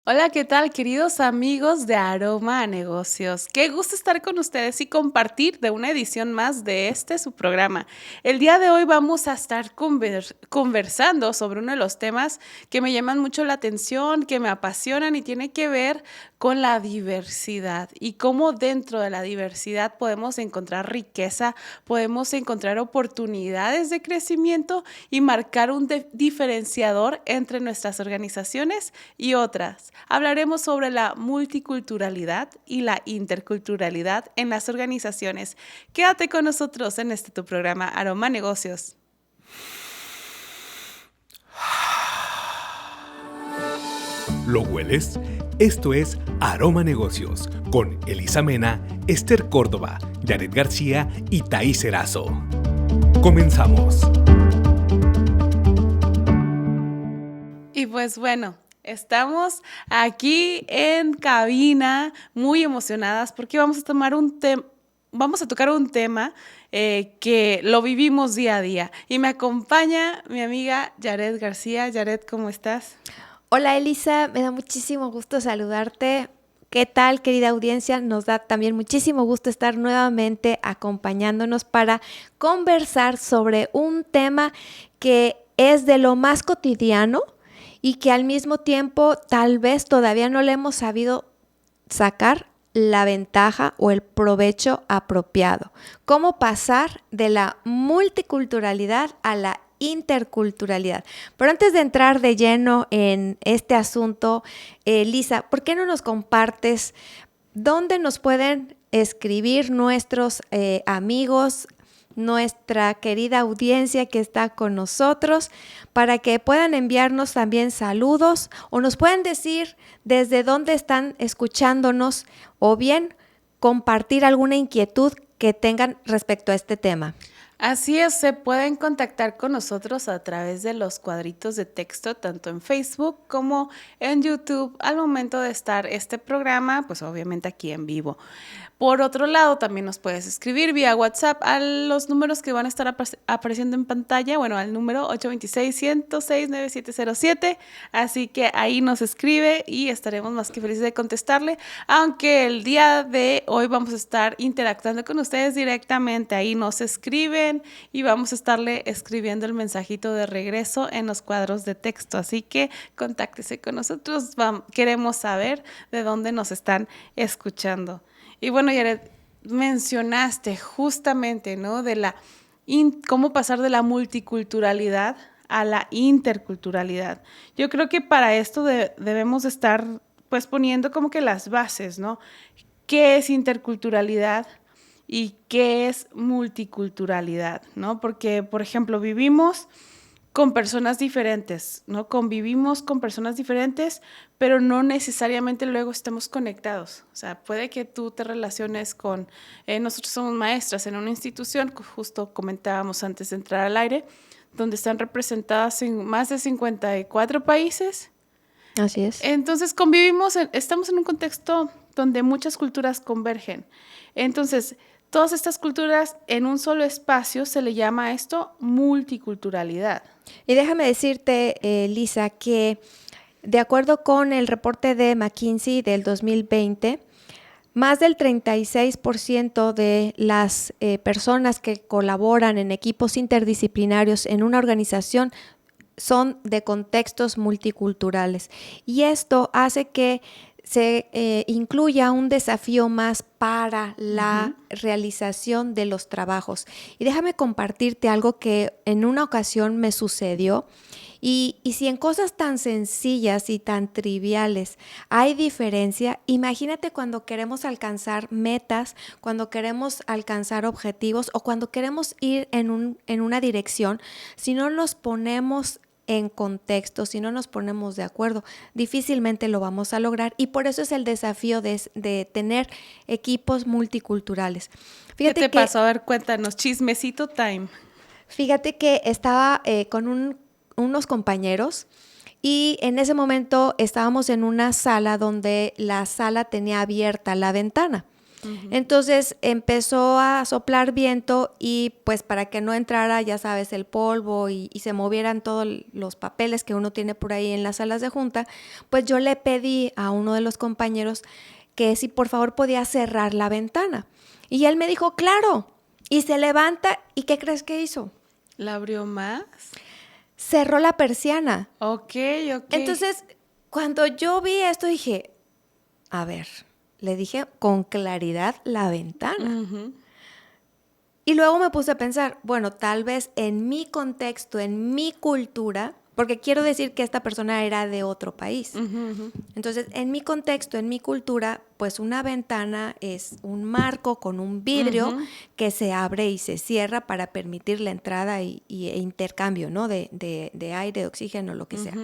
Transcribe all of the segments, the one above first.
Hola, ¿qué tal, queridos amigos de Aroma a Negocios? Qué gusto estar con ustedes y compartir de una edición más de su programa. El día de hoy vamos a estar conversando sobre uno de los temas que me llaman mucho la atención, que me apasionan y tiene que ver con la diversidad y cómo dentro de la diversidad podemos encontrar riqueza, podemos encontrar oportunidades de crecimiento y marcar un diferenciador entre nuestras organizaciones y otras. Hablaremos sobre la multiculturalidad y la interculturalidad en las organizaciones. Quédate con nosotros en tu programa Aroma Negocios. ¿Lo hueles? Esto es Aroma Negocios con Elisa Mena, Esther Córdoba, Yaret García y Thaís Erazo. Comenzamos. Y pues bueno, estamos aquí en cabina muy emocionadas porque vamos a tocar un tema que lo vivimos día a día. Y me acompaña mi amiga Yaret García. Yaret, ¿cómo estás? Hola Elisa, me da muchísimo gusto saludarte. ¿Qué tal, querida audiencia? Nos da también muchísimo gusto estar nuevamente acompañándonos para conversar sobre un tema que es de lo más cotidiano y que al mismo tiempo tal vez todavía no le hemos sabido sacar la ventaja o el provecho apropiado. ¿Cómo pasar de la multiculturalidad a la interculturalidad? Pero antes de entrar de lleno en este asunto, Lisa, ¿por qué no nos compartes dónde nos pueden escribir nuestros amigos, nuestra querida audiencia que está con nosotros, para que puedan enviarnos también saludos o nos pueden decir desde dónde están escuchándonos o bien compartir alguna inquietud que tengan respecto a este tema? Así es, se pueden contactar con nosotros a través de los cuadritos de texto, tanto en Facebook como en YouTube, al momento de estar este programa, pues obviamente aquí en vivo. Por otro lado, también nos puedes escribir vía WhatsApp a los números que van a estar apareciendo en pantalla, bueno, al número 826-106-9707, así que ahí nos escribe y estaremos más que felices de contestarle, aunque el día de hoy vamos a estar interactuando con ustedes directamente, ahí nos escriben y vamos a estarle escribiendo el mensajito de regreso en los cuadros de texto, así que contáctese con nosotros, queremos saber de dónde nos están escuchando. Y bueno, Yaret, mencionaste justamente, ¿no? Cómo pasar de la multiculturalidad a la interculturalidad. Yo creo que para esto debemos estar, pues, poniendo como que las bases, ¿no? ¿Qué es interculturalidad y qué es multiculturalidad, ¿no? Porque, por ejemplo, vivimos con personas diferentes, ¿no? Convivimos con personas diferentes, pero no necesariamente luego estemos conectados. O sea, puede que tú te relaciones con, nosotros somos maestras en una institución, justo comentábamos antes de entrar al aire, donde están representadas en más de 54 países. Así es. Entonces estamos en un contexto donde muchas culturas convergen. Entonces, todas estas culturas en un solo espacio se le llama a esto multiculturalidad. Y déjame decirte, Lisa, que de acuerdo con el reporte de McKinsey del 2020, más del 36% de las personas que colaboran en equipos interdisciplinarios en una organización son de contextos multiculturales. Y esto hace que se incluya un desafío más para la realización de los trabajos. Y déjame compartirte algo que en una ocasión me sucedió. Y si en cosas tan sencillas y tan triviales hay diferencia, imagínate cuando queremos alcanzar metas, cuando queremos alcanzar objetivos o cuando queremos ir en una dirección, si no nos ponemos en contexto, si no nos ponemos de acuerdo, difícilmente lo vamos a lograr, y por eso es el desafío de tener equipos multiculturales. Fíjate, ¿qué te pasó? A ver, cuéntanos, chismecito time. Fíjate que estaba con unos compañeros y en ese momento estábamos en una sala donde la sala tenía abierta la ventana. Entonces empezó a soplar viento y pues para que no entrara, ya sabes, el polvo y se movieran todos los papeles que uno tiene por ahí en las salas de junta, pues yo le pedí a uno de los compañeros que si por favor podía cerrar la ventana. Y él me dijo, claro, y se levanta y ¿qué crees que hizo? ¿La abrió más? Cerró la persiana. Ok. Entonces, cuando yo vi esto dije, a ver, le dije con claridad la ventana. Y luego me puse a pensar, bueno, tal vez en mi contexto, en mi cultura, porque quiero decir que esta persona era de otro país. Entonces, en mi contexto, en mi cultura, pues una ventana es un marco con un vidrio que se abre y se cierra para permitir la entrada e intercambio, ¿no? de aire, de oxígeno, lo que sea.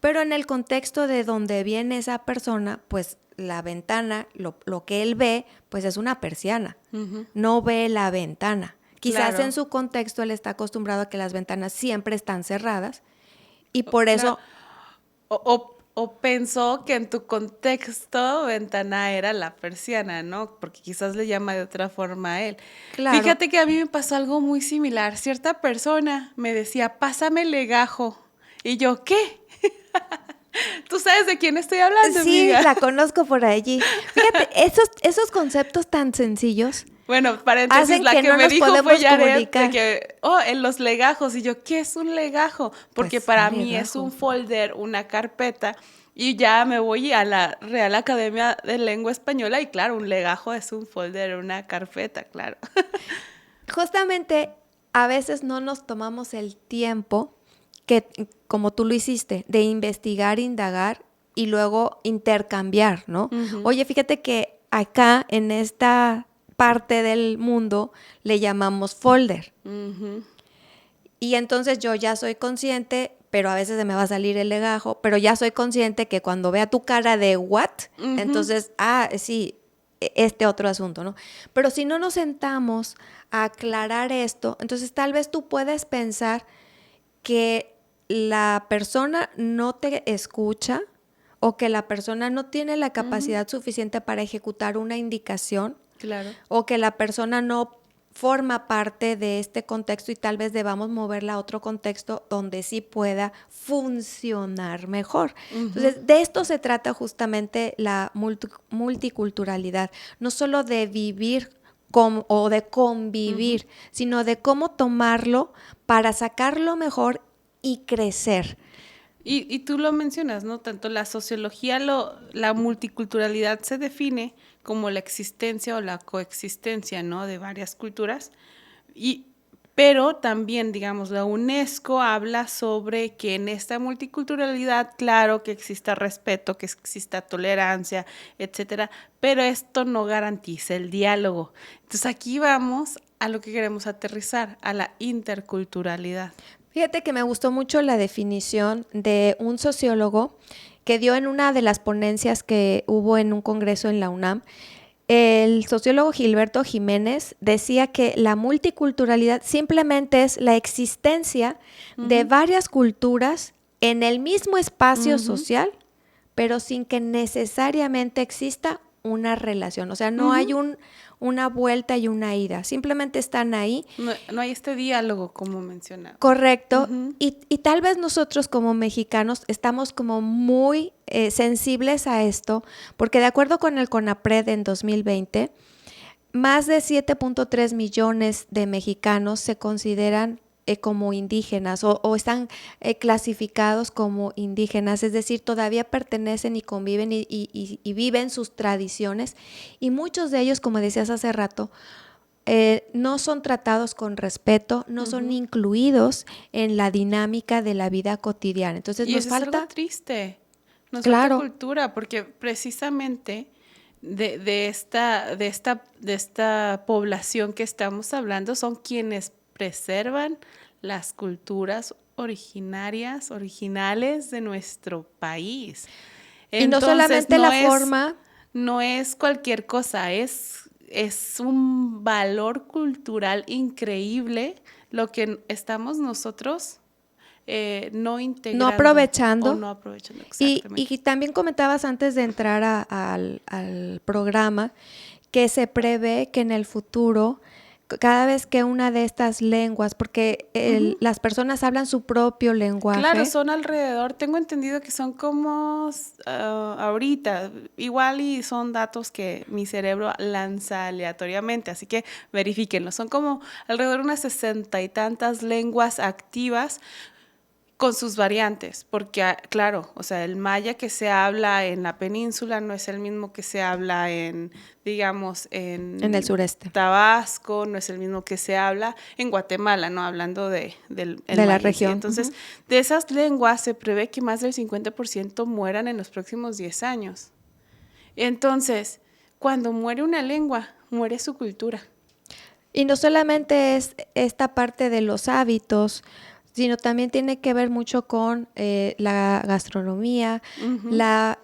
Pero en el contexto de donde viene esa persona, pues la ventana, lo que él ve, pues es una persiana. No ve la ventana. Quizás en su contexto él está acostumbrado a que las ventanas siempre están cerradas. Y por eso... O pensó que en tu contexto ventana era la persiana, ¿no? Porque quizás le llama de otra forma a él. Claro. Fíjate que a mí me pasó algo muy similar. Cierta persona me decía, pásame el legajo. Y yo, ¿qué? ¿Tú sabes de quién estoy hablando, sí, amiga? La conozco por allí. Fíjate, esos conceptos tan sencillos... Bueno, paréntesis, la que no me dijo fue Yaret, de que, en los legajos. Y yo, ¿qué es un legajo? Porque pues para mí es un folder, una carpeta. Y ya me voy a la Real Academia de Lengua Española y claro, un legajo es un folder, una carpeta, claro. Justamente, a veces no nos tomamos el tiempo que, como tú lo hiciste, de investigar, indagar y luego intercambiar, ¿no? Oye, fíjate que acá en esta parte del mundo le llamamos folder. Y entonces yo ya soy consciente, pero a veces se me va a salir el legajo, pero ya soy consciente que cuando vea tu cara de what, entonces, sí, este otro asunto, ¿no? Pero si no nos sentamos a aclarar esto, entonces tal vez tú puedes pensar que la persona no te escucha o que la persona no tiene la capacidad suficiente para ejecutar una indicación. Claro. O que la persona no forma parte de este contexto y tal vez debamos moverla a otro contexto donde sí pueda funcionar mejor. Entonces, de esto se trata justamente la multiculturalidad, no solo de vivir o de convivir, sino de cómo tomarlo para sacarlo mejor y crecer. Y tú lo mencionas, ¿no? Tanto la sociología, la multiculturalidad se define como la existencia o la coexistencia, ¿no? De varias culturas. Pero también, digamos, la UNESCO habla sobre que en esta multiculturalidad, claro que exista respeto, que exista tolerancia, etcétera, pero esto no garantiza el diálogo. Entonces aquí vamos a lo que queremos aterrizar, a la interculturalidad. Fíjate que me gustó mucho la definición de un sociólogo que dio en una de las ponencias que hubo en un congreso en la UNAM. El sociólogo Gilberto Jiménez decía que la multiculturalidad simplemente es la existencia de varias culturas en el mismo espacio social, pero sin que necesariamente exista una relación. O sea, no hay una vuelta y una ida, simplemente están ahí. No hay este diálogo como mencionaba. Correcto, y tal vez nosotros como mexicanos estamos como muy sensibles a esto, porque de acuerdo con el CONAPRED en 2020, más de 7.3 millones de mexicanos se consideran como indígenas o están clasificados como indígenas, es decir, todavía pertenecen y conviven y viven sus tradiciones, y muchos de ellos, como decías hace rato, no son tratados con respeto, no son incluidos en la dinámica de la vida cotidiana. Entonces nos falta... es algo triste, nos claro. falta cultura, porque precisamente de esta población que estamos hablando son quienes preservan las culturas originales de nuestro país. Entonces, y no solamente la forma... No es cualquier cosa, es un valor cultural increíble lo que estamos nosotros no integrando. No aprovechando. O no aprovechando, exactamente. Y también comentabas antes de entrar al programa que se prevé que en el futuro, cada vez que una de estas lenguas, porque las personas hablan su propio lenguaje. Claro, son alrededor, tengo entendido que son como ahorita, igual y son datos que mi cerebro lanza aleatoriamente, así que verifíquenlo. Son como alrededor de unas 60 y tantas lenguas activas con sus variantes, porque claro, o sea, el maya que se habla en la península no es el mismo que se habla en, digamos, en el sureste. Tabasco, no es el mismo que se habla en Guatemala, ¿no? Hablando de la región. Entonces, de esas lenguas se prevé que más del 50% mueran en los próximos 10 años. Entonces, cuando muere una lengua, muere su cultura. Y no solamente es esta parte de los hábitos, sino también tiene que ver mucho con la gastronomía,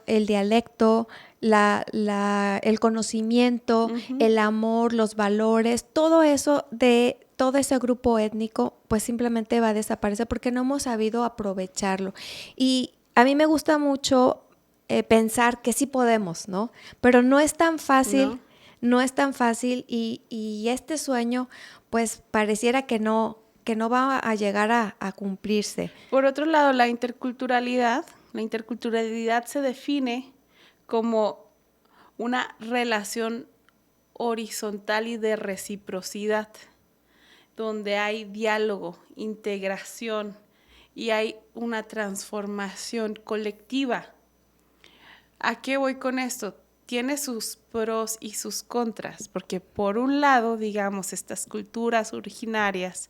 el dialecto, el conocimiento, el amor, los valores, todo eso de todo ese grupo étnico, pues simplemente va a desaparecer porque no hemos sabido aprovecharlo. Y a mí me gusta mucho pensar que sí podemos, ¿no? Pero no es tan fácil, no es tan fácil y este sueño, pues pareciera que no va a llegar a cumplirse. Por otro lado, la interculturalidad se define como una relación horizontal y de reciprocidad, donde hay diálogo, integración y hay una transformación colectiva. ¿A qué voy con esto? Tiene sus pros y sus contras, porque por un lado, digamos, estas culturas originarias,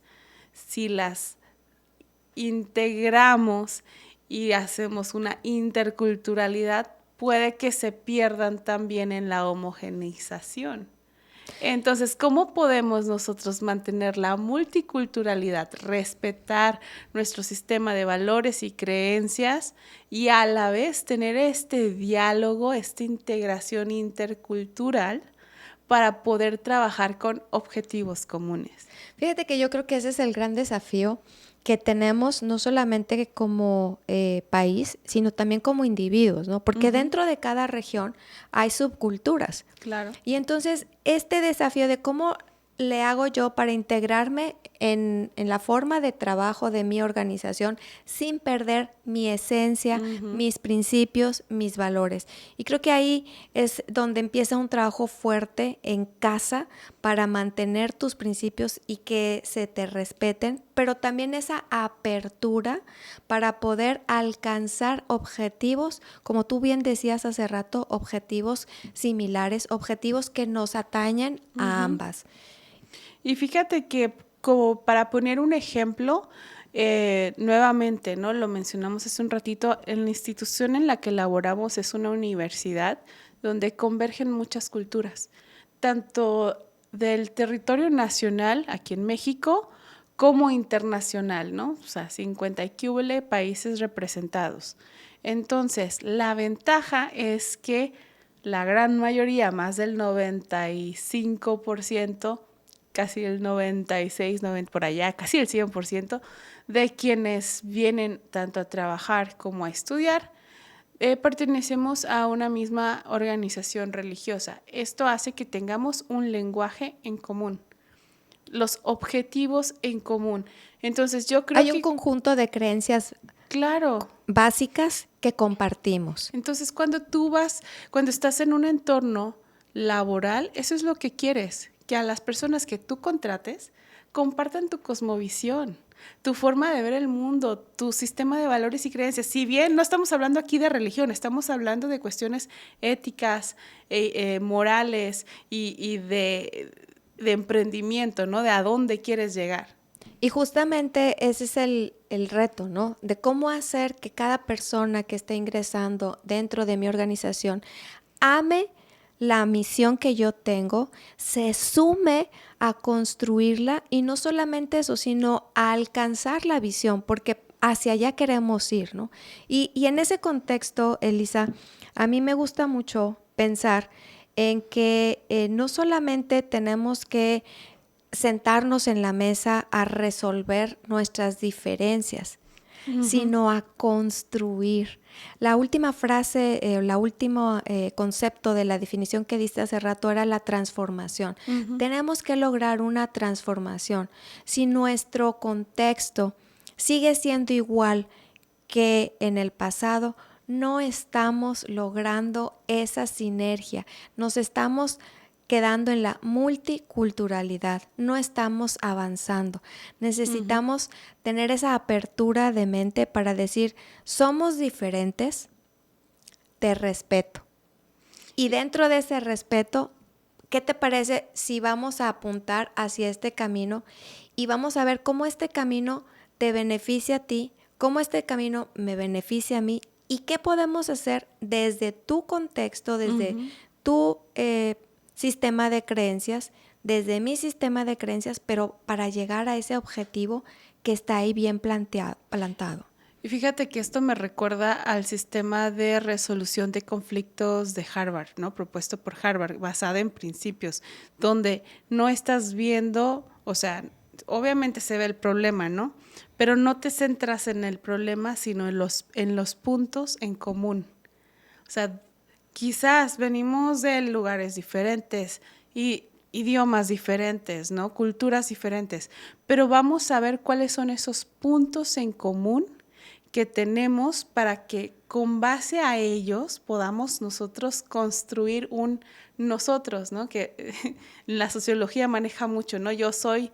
si las integramos y hacemos una interculturalidad, puede que se pierdan también en la homogeneización. Entonces, ¿cómo podemos nosotros mantener la multiculturalidad, respetar nuestro sistema de valores y creencias y a la vez tener este diálogo, esta integración intercultural para poder trabajar con objetivos comunes? Fíjate que yo creo que ese es el gran desafío que tenemos no solamente como país, sino también como individuos, ¿no? Porque dentro de cada región hay subculturas. Claro. Y entonces este desafío de cómo le hago yo para integrarme en la forma de trabajo de mi organización sin perder mi esencia, mis principios, mis valores. Y creo que ahí es donde empieza un trabajo fuerte en casa para mantener tus principios y que se te respeten, pero también esa apertura para poder alcanzar objetivos, como tú bien decías hace rato, objetivos similares, objetivos que nos atañen a ambas. Y fíjate que como para poner un ejemplo, nuevamente, ¿no? Lo mencionamos hace un ratito, la institución en la que laboramos es una universidad donde convergen muchas culturas, tanto del territorio nacional aquí en México como internacional, ¿no? O sea, 50 y quúbele países representados. Entonces, la ventaja es que la gran mayoría, más del 95%, casi el 96, 90, por allá, casi el 100% de quienes vienen tanto a trabajar como a estudiar, pertenecemos a una misma organización religiosa. Esto hace que tengamos un lenguaje en común, los objetivos en común. Entonces yo creo que... Hay un conjunto de creencias básicas que compartimos. Entonces cuando estás en un entorno laboral, eso es lo que quieres, que a las personas que tú contrates compartan tu cosmovisión, tu forma de ver el mundo, tu sistema de valores y creencias. Si bien no estamos hablando aquí de religión, estamos hablando de cuestiones éticas, morales y de emprendimiento, ¿no? De a dónde quieres llegar. Y justamente ese es el reto, ¿no? De cómo hacer que cada persona que esté ingresando dentro de mi organización ame la misión que yo tengo, se sume a construirla y no solamente eso, sino a alcanzar la visión, porque hacia allá queremos ir, ¿no? Y en ese contexto, Elisa, a mí me gusta mucho pensar en que no solamente tenemos que sentarnos en la mesa a resolver nuestras diferencias, sino a construir. La última frase, la último concepto de la definición que diste hace rato era la transformación. Tenemos que lograr una transformación. Si nuestro contexto sigue siendo igual que en el pasado, no estamos logrando esa sinergia. Nos estamos quedando en la multiculturalidad, no estamos avanzando. Necesitamos tener esa apertura de mente para decir, somos diferentes, te respeto. Y dentro de ese respeto, ¿qué te parece si vamos a apuntar hacia este camino y vamos a ver cómo este camino te beneficia a ti, cómo este camino me beneficia a mí y qué podemos hacer desde tu contexto, desde tu sistema de creencias, desde mi sistema de creencias, pero para llegar a ese objetivo que está ahí bien plantado. Y fíjate que esto me recuerda al sistema de resolución de conflictos de Harvard, ¿no? Propuesto por Harvard, basado en principios, donde no estás viendo, o sea, obviamente se ve el problema, ¿no? Pero no te centras en el problema, sino en los puntos en común. O sea, quizás venimos de lugares diferentes y idiomas diferentes, ¿no? Culturas diferentes, pero vamos a ver cuáles son esos puntos en común que tenemos para que con base a ellos podamos nosotros construir un nosotros, ¿no? Que la sociología maneja mucho, ¿no? Yo soy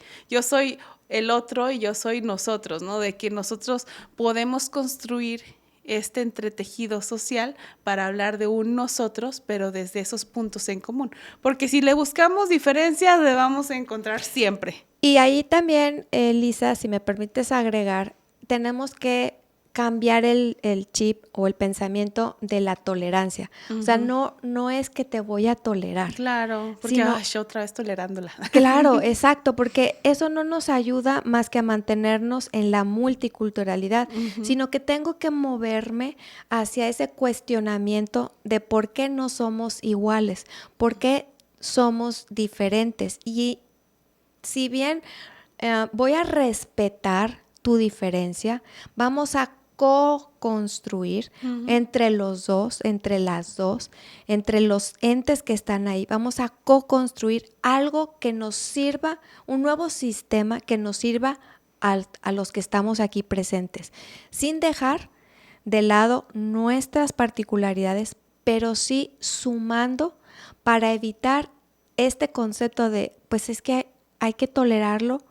el otro y yo soy nosotros, ¿no? De que nosotros podemos construir este entretejido social para hablar de un nosotros, pero desde esos puntos en común. Porque si le buscamos diferencias, le vamos a encontrar siempre. Y ahí también, Lisa, si me permites agregar, tenemos que cambiar el chip o el pensamiento de la tolerancia. O sea, no es que te voy a tolerar. Claro, porque yo otra vez tolerándola. Claro, exacto, porque eso no nos ayuda más que a mantenernos en la multiculturalidad, sino que tengo que moverme hacia ese cuestionamiento de por qué no somos iguales, por qué somos diferentes. Y si bien voy a respetar tu diferencia, vamos a co-construir entre los dos, entre las dos, entre los entes que están ahí. Vamos a co-construir algo que nos sirva, un nuevo sistema que nos sirva a los que estamos aquí presentes, sin dejar de lado nuestras particularidades, pero sí sumando para evitar este concepto de, pues es que hay que tolerarlo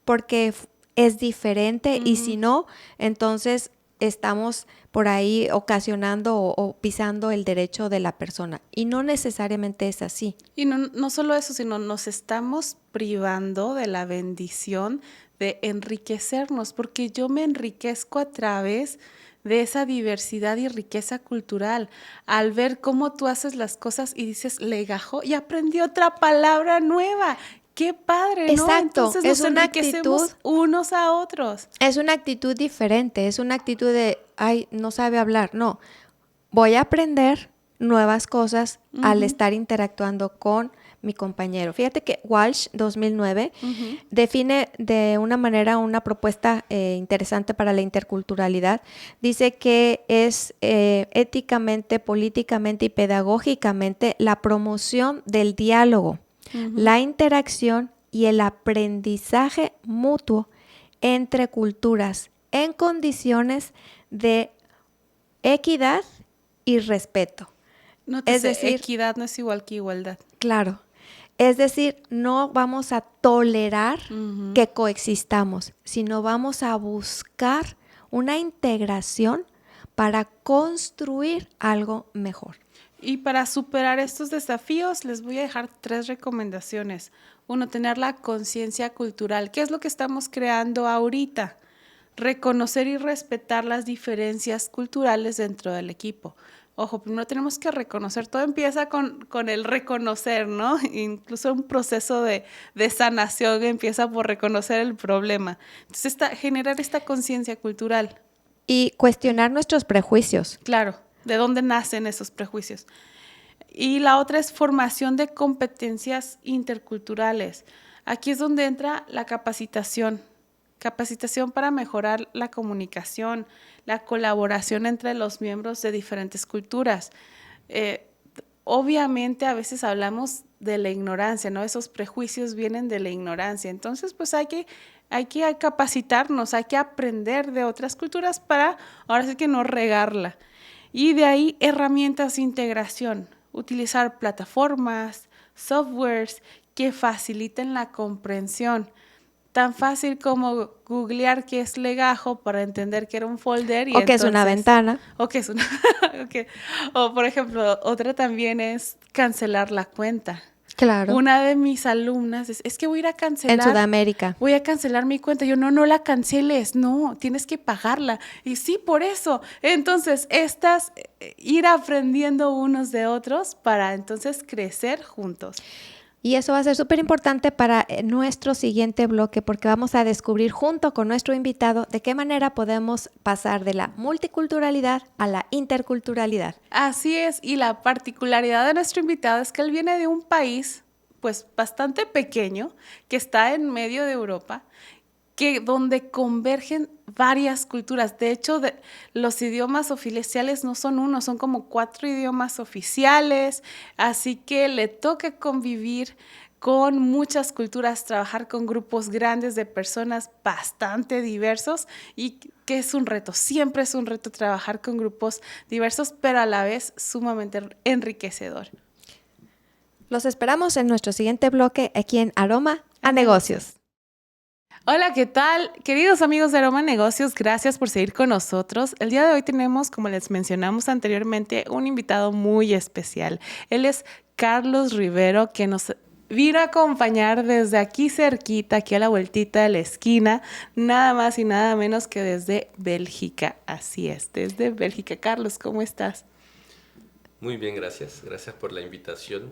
porque es diferente y si no, entonces estamos por ahí ocasionando o pisando el derecho de la persona y no necesariamente es así. Y no solo eso, sino nos estamos privando de la bendición de enriquecernos, porque yo me enriquezco a través de esa diversidad y riqueza cultural, al ver cómo tú haces las cosas y dices legajo y aprendí otra palabra nueva. ¡Qué padre!, ¿no? Exacto, Entonces es nos una enriquecemos actitud unos a otros. Es una actitud diferente, es una actitud de, ay, no sabe hablar. No, voy a aprender nuevas cosas al estar interactuando con mi compañero. Fíjate que Walsh 2009 define de una manera una propuesta interesante para la interculturalidad. Dice que es éticamente, políticamente y pedagógicamente la promoción del diálogo, la interacción y el aprendizaje mutuo entre culturas en condiciones de equidad y respeto. Es decir, equidad no es igual que igualdad. Claro. Es decir, no vamos a tolerar que coexistamos, sino vamos a buscar una integración para construir algo mejor. Y para superar estos desafíos, les voy a dejar 3 recomendaciones. 1, tener la conciencia cultural. ¿Qué es lo que estamos creando ahorita? Reconocer y respetar las diferencias culturales dentro del equipo. Ojo, primero tenemos que reconocer, todo empieza con el reconocer, ¿no? Incluso un proceso de sanación empieza por reconocer el problema. Entonces, generar esta conciencia cultural. Y cuestionar nuestros prejuicios. Claro, ¿de dónde nacen esos prejuicios? Y la otra es formación de competencias interculturales. Aquí es donde entra la capacitación. capacitación para mejorar la comunicación, la colaboración entre los miembros de diferentes culturas. Obviamente a veces hablamos de la ignorancia, ¿no? Esos prejuicios vienen de la ignorancia. Entonces, pues hay que capacitarnos, hay que aprender de otras culturas para ahora sí que no regarla. Y de ahí herramientas de integración, utilizar plataformas, softwares que faciliten la comprensión. Tan fácil como googlear qué es legajo para entender que era un folder. O que es una ventana. O que es una... okay. O, por ejemplo, otra también es cancelar la cuenta. Claro. Una de mis alumnas es que voy a ir a cancelar. En Sudamérica. Voy a cancelar mi cuenta. Yo, no la canceles. No, tienes que pagarla. Y sí, por eso. Entonces, ir aprendiendo unos de otros para entonces crecer juntos. Y eso va a ser súper importante para nuestro siguiente bloque porque vamos a descubrir junto con nuestro invitado de qué manera podemos pasar de la multiculturalidad a la interculturalidad. Así es, y la particularidad de nuestro invitado es que él viene de un país pues bastante pequeño que está en medio de Europa, donde convergen varias culturas. De hecho, los idiomas oficiales no son uno, son como 4 idiomas oficiales, así que le toca convivir con muchas culturas, trabajar con grupos grandes de personas bastante diversos y que es un reto, siempre es un reto trabajar con grupos diversos, pero a la vez sumamente enriquecedor. Los esperamos en nuestro siguiente bloque aquí en Aroma a Negocios. Hola, ¿qué tal? Queridos amigos de Aroma Negocios, gracias por seguir con nosotros. El día de hoy tenemos, como les mencionamos anteriormente, un invitado muy especial. Él es Carlos Rivero, que nos vino a acompañar desde aquí cerquita, aquí a la vueltita de la esquina, nada más y nada menos que desde Bélgica. Así es, desde Bélgica. Carlos, ¿cómo estás? Muy bien, gracias. Gracias por la invitación.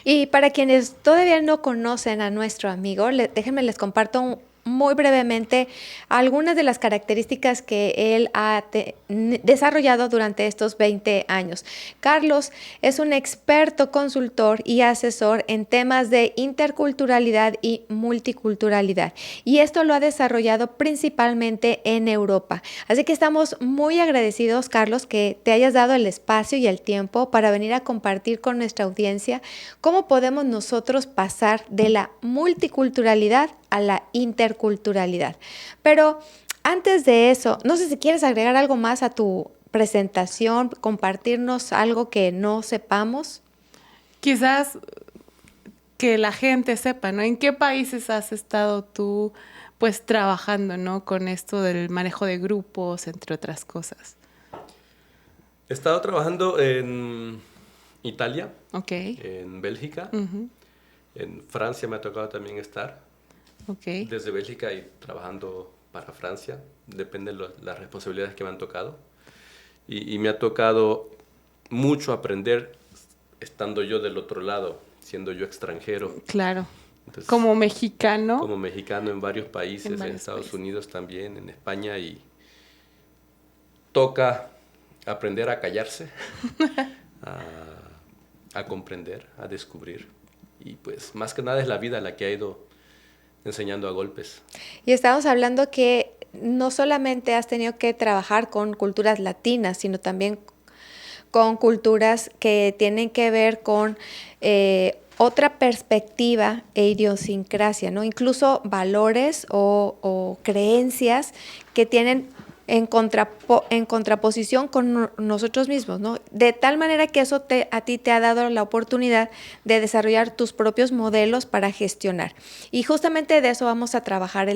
Y para quienes todavía no conocen a nuestro amigo, déjenme les comparto muy brevemente algunas de las características que él ha desarrollado durante estos 20 años. Carlos es un experto consultor y asesor en temas de interculturalidad y multiculturalidad, y esto lo ha desarrollado principalmente en Europa. Así que estamos muy agradecidos, Carlos, que te hayas dado el espacio y el tiempo para venir a compartir con nuestra audiencia cómo podemos nosotros pasar de la multiculturalidad a la interculturalidad. Pero antes de eso, no sé si quieres agregar algo más a tu presentación, compartirnos algo que no sepamos. Quizás que la gente sepa, ¿no? ¿En qué países has estado tú, pues, trabajando, ¿no? Con esto del manejo de grupos, entre otras cosas. He estado trabajando en Italia, Okay. en Bélgica, Uh-huh. en Francia me ha tocado también estar. Okay. Desde Bélgica y trabajando para Francia, depende de las responsabilidades que me han tocado. Y me ha tocado mucho aprender estando yo del otro lado, siendo yo extranjero. Claro. Entonces, como mexicano. Como mexicano en varios países, en Estados países. Unidos también, en España, y toca aprender a callarse, a comprender, a descubrir. Y pues más que nada es la vida la que ha ido enseñando a golpes. Y estamos hablando que no solamente has tenido que trabajar con culturas latinas, sino también con culturas que tienen que ver con otra perspectiva e idiosincrasia, ¿no? Incluso valores o creencias que tienen en contraposición con nosotros mismos, ¿no? De tal manera que eso a ti te ha dado la oportunidad de desarrollar tus propios modelos para gestionar. Y justamente de eso vamos a trabajar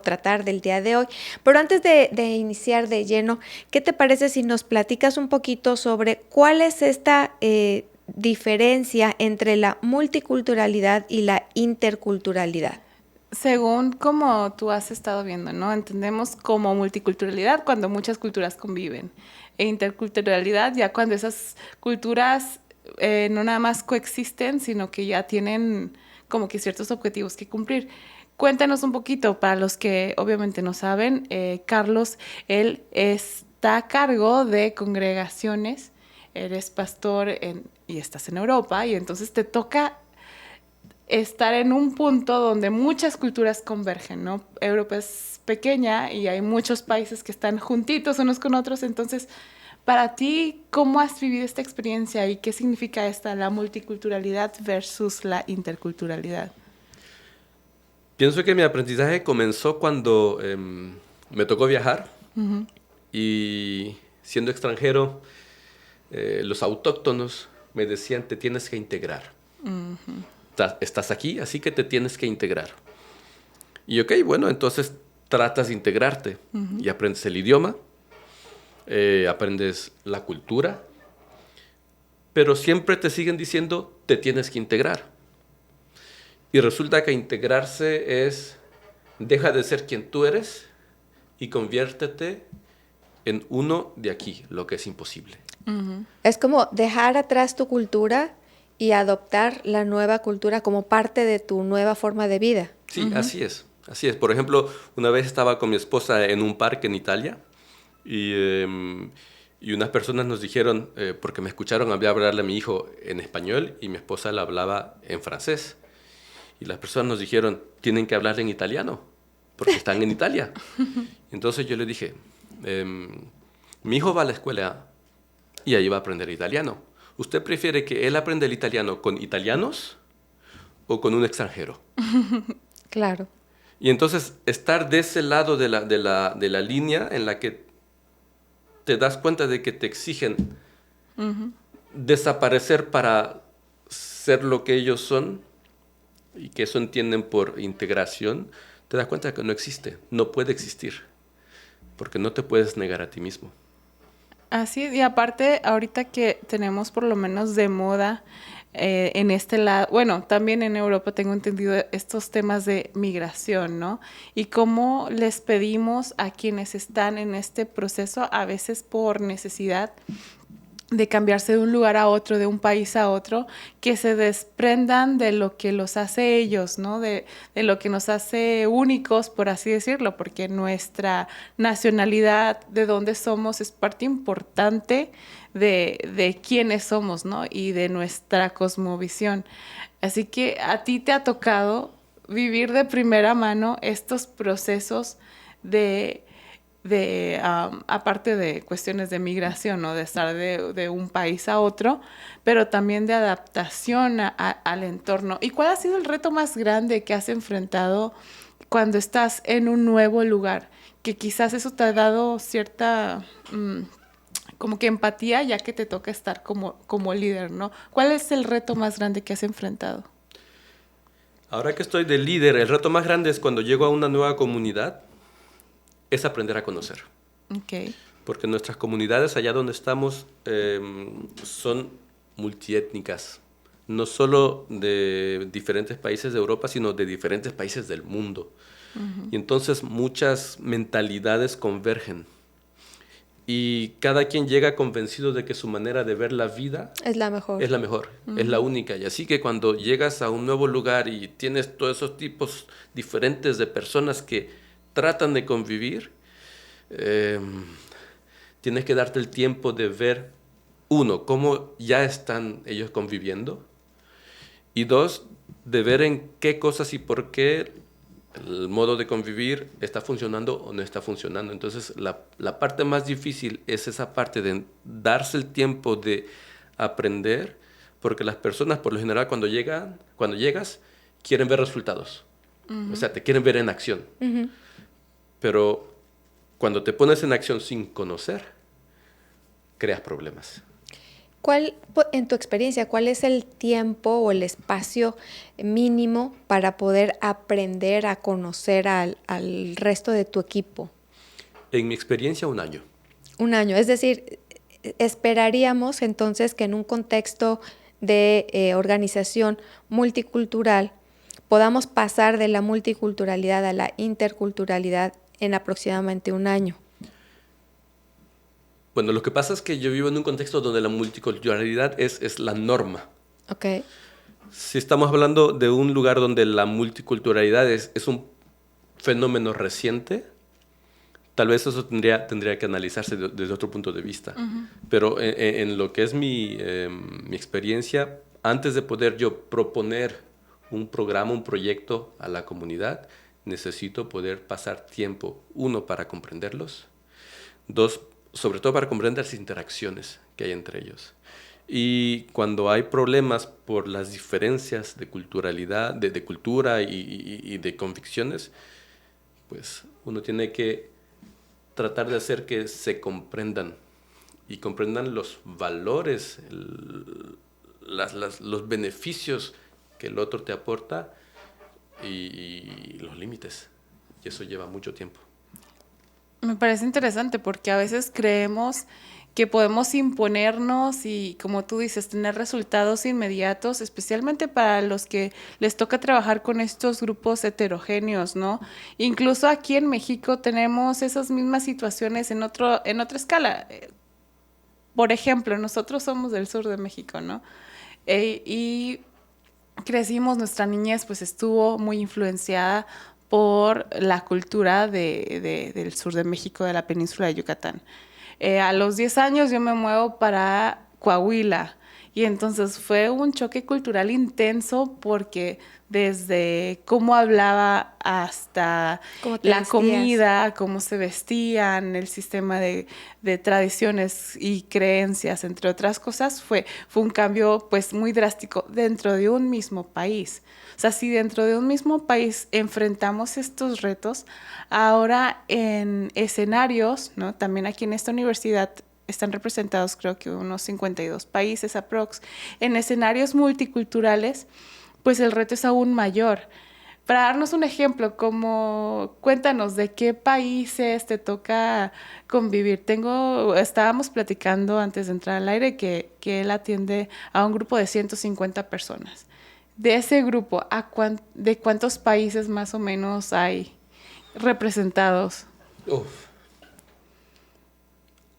tratar del día de hoy. Pero antes de iniciar de lleno, ¿qué te parece si nos platicas un poquito sobre cuál es esta diferencia entre la multiculturalidad y la interculturalidad? Según como tú has estado viendo, ¿no? Entendemos como multiculturalidad cuando muchas culturas conviven. E interculturalidad ya cuando esas culturas no nada más coexisten, sino que ya tienen como que ciertos objetivos que cumplir. Cuéntanos un poquito, para los que obviamente no saben, Carlos, él está a cargo de congregaciones, eres pastor y estás en Europa, y entonces te toca estar en un punto donde muchas culturas convergen, ¿no? Europa es pequeña y hay muchos países que están juntitos unos con otros, entonces, para ti, ¿cómo has vivido esta experiencia y qué significa la multiculturalidad versus la interculturalidad? Pienso que mi aprendizaje comenzó cuando me tocó viajar y siendo extranjero, los autóctonos me decían, te tienes que integrar. Estás aquí, así que te tienes que integrar. Y ok, bueno, entonces tratas de integrarte y aprendes el idioma, aprendes la cultura, pero siempre te siguen diciendo, te tienes que integrar. Y resulta que integrarse es, deja de ser quien tú eres y conviértete en uno de aquí, lo que es imposible. Es como dejar atrás tu cultura y adoptar la nueva cultura como parte de tu nueva forma de vida. Sí, así es. Así es. Por ejemplo, una vez estaba con mi esposa en un parque en Italia y unas personas nos dijeron, porque me escucharon hablarle a mi hijo en español y mi esposa le hablaba en francés. Y las personas nos dijeron, tienen que hablar en italiano, porque están en Italia. Entonces yo le dije, mi hijo va a la escuela y ahí va a aprender italiano. ¿Usted prefiere que él aprenda el italiano con italianos o con un extranjero? Claro. Y entonces estar de ese lado de la línea en la que te das cuenta de que te exigen desaparecer para ser lo que ellos son y que eso entienden por integración, te das cuenta de que no existe, no puede existir, porque no te puedes negar a ti mismo. Así es, y aparte, ahorita que tenemos por lo menos de moda en este lado, bueno, también en Europa tengo entendido estos temas de migración, ¿no? Y cómo les pedimos a quienes están en este proceso, a veces por necesidad de cambiarse de un lugar a otro, de un país a otro, que se desprendan de lo que los hace ellos, ¿no? De lo que nos hace únicos, por así decirlo, porque nuestra nacionalidad, de dónde somos, es parte importante de quiénes somos, ¿no? Y de nuestra cosmovisión. Así que a ti te ha tocado vivir de primera mano estos procesos aparte de cuestiones de migración, ¿no? De estar de un país a otro, pero también de adaptación al entorno. ¿Y cuál ha sido el reto más grande que has enfrentado cuando estás en un nuevo lugar? Que quizás eso te ha dado cierta como que empatía, ya que te toca estar como líder, ¿no? ¿Cuál es el reto más grande que has enfrentado? Ahora que estoy de líder, el reto más grande es cuando llego a una nueva comunidad, es aprender a conocer. Okay. Porque nuestras comunidades allá donde estamos son multiétnicas, no solo de diferentes países de Europa, sino de diferentes países del mundo. Y entonces muchas mentalidades convergen. Y cada quien llega convencido de que su manera de ver la vida es la mejor. Es la mejor, es la única. Y así que cuando llegas a un nuevo lugar y tienes todos esos tipos diferentes de personas que tratan de convivir, tienes que darte el tiempo de ver, uno, cómo ya están ellos conviviendo, y dos, de ver en qué cosas y por qué el modo de convivir está funcionando o no está funcionando. Entonces, la parte más difícil es esa parte de darse el tiempo de aprender, porque las personas, por lo general, cuando llegas, quieren ver resultados. O sea, te quieren ver en acción. Pero cuando te pones en acción sin conocer, creas problemas. En tu experiencia, cuál es el tiempo o el espacio mínimo para poder aprender a conocer al resto de tu equipo? En mi experiencia, 1 año. 1 año, es decir, esperaríamos entonces que en un contexto de organización multicultural podamos pasar de la multiculturalidad a la interculturalidad en aproximadamente 1 año. Bueno, lo que pasa es que yo vivo en un contexto donde la multiculturalidad es la norma. Okay. Si estamos hablando de un lugar donde la multiculturalidad es un fenómeno reciente, tal vez eso tendría que analizarse desde otro punto de vista. Pero en lo que es mi experiencia, antes de poder yo proponer un programa, un proyecto a la comunidad, necesito poder pasar tiempo, uno, para comprenderlos, dos, sobre todo para comprender las interacciones que hay entre ellos. Y cuando hay problemas por las diferencias de culturalidad, de cultura y de convicciones, pues uno tiene que tratar de hacer que se comprendan y comprendan los valores, los beneficios que el otro te aporta y los límites. Y eso lleva mucho tiempo. Me parece interesante porque a veces creemos que podemos imponernos y, como tú dices, tener resultados inmediatos, especialmente para los que les toca trabajar con estos grupos heterogéneos, ¿no? Incluso aquí en México tenemos esas mismas situaciones en otra escala. Por ejemplo, nosotros somos del sur de México, ¿no? Y crecimos, nuestra niñez pues estuvo muy influenciada por la cultura del sur de México, de la península de Yucatán. A los 10 años yo me muevo para Coahuila y entonces fue un choque cultural intenso porque desde cómo hablaba hasta la comida, cómo se vestían, el sistema de tradiciones y creencias, entre otras cosas, fue un cambio pues muy drástico dentro de un mismo país. O sea, si dentro de un mismo país enfrentamos estos retos, ahora en escenarios, ¿no? También aquí en esta universidad están representados creo que unos 52 países aprox, en escenarios multiculturales, pues el reto es aún mayor. Para darnos un ejemplo, cuéntanos de qué países te toca convivir. Estábamos platicando antes de entrar al aire que él atiende a un grupo de 150 personas. De ese grupo, ¿de cuántos países más o menos hay representados?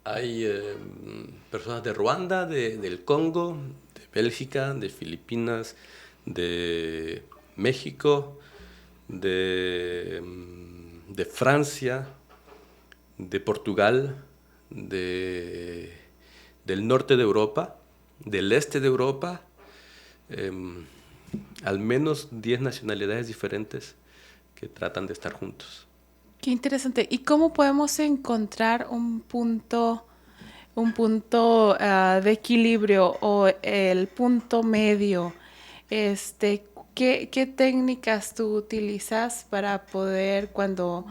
Hay personas de Ruanda, del Congo, de Bélgica, de Filipinas, de México, de Francia, de Portugal, del norte de Europa, del este de Europa, al menos 10 nacionalidades diferentes que tratan de estar juntos. Qué interesante. ¿Y cómo podemos encontrar un punto de equilibrio o el punto medio? ¿Qué técnicas tú utilizas para poder, cuando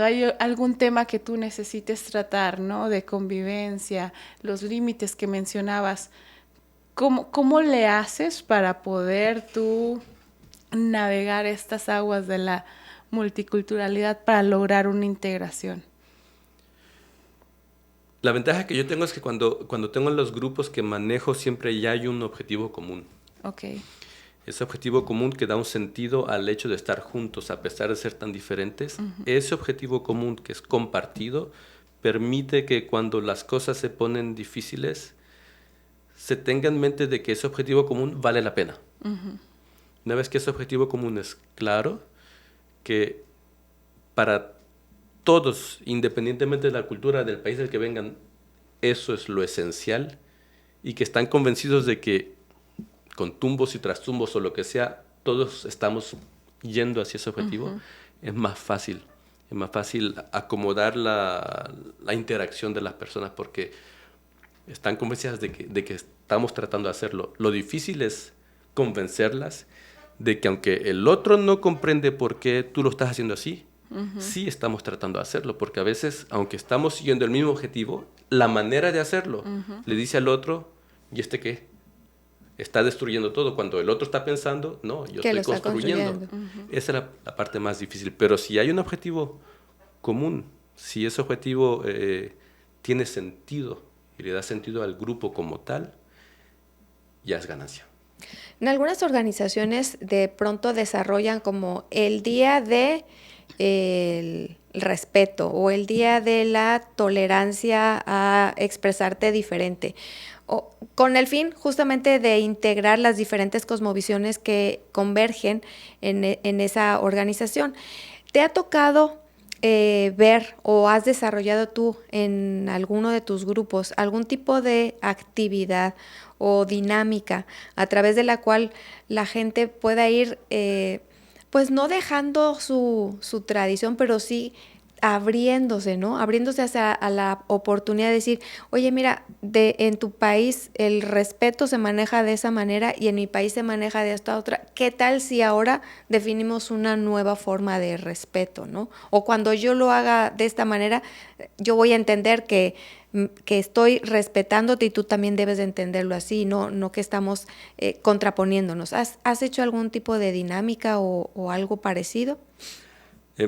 hay algún tema que tú necesites tratar, ¿no? De convivencia, los límites que mencionabas, ¿cómo le haces para poder tú navegar estas aguas de la multiculturalidad para lograr una integración? La ventaja que yo tengo es que cuando tengo los grupos que manejo siempre ya hay un objetivo común. Okay. Ese objetivo común que da un sentido al hecho de estar juntos a pesar de ser tan diferentes. Uh-huh. Ese objetivo común que es compartido permite que cuando las cosas se ponen difíciles se tenga en mente de que ese objetivo común vale la pena. Uh-huh. Una vez que ese objetivo común es claro, que para todos, independientemente de la cultura del país del que vengan, eso es lo esencial y que están convencidos de que con tumbos y trastumbos o lo que sea, todos estamos yendo hacia ese objetivo, uh-huh. Es más fácil acomodar la interacción de las personas porque están convencidas de que estamos tratando de hacerlo. Lo difícil es convencerlas de que aunque el otro no comprende por qué tú lo estás haciendo así, uh-huh. Sí estamos tratando de hacerlo, porque a veces, aunque estamos siguiendo el mismo objetivo, la manera de hacerlo uh-huh. Le dice al otro, ¿y qué? Está destruyendo todo, cuando el otro está pensando, no, yo estoy construyendo. Uh-huh. Esa es la parte más difícil, pero si hay un objetivo común, si ese objetivo tiene sentido y le da sentido al grupo como tal, ya es ganancia. En algunas organizaciones de pronto desarrollan como el día de el respeto o el día de la tolerancia a expresarte diferente, o con el fin justamente de integrar las diferentes cosmovisiones que convergen en esa organización. ¿Te ha tocado ver o has desarrollado tú en alguno de tus grupos algún tipo de actividad o dinámica a través de la cual la gente pueda ir, pues no dejando su tradición, pero sí abriéndose, ¿no? Abriéndose hacia a la oportunidad de decir, oye, mira, en tu país el respeto se maneja de esa manera y en mi país se maneja de esta otra. ¿Qué tal si ahora definimos una nueva forma de respeto, ¿no? O cuando yo lo haga de esta manera, yo voy a entender que estoy respetándote y tú también debes de entenderlo así, no que estamos contraponiéndonos. ¿Has hecho algún tipo de dinámica o algo parecido?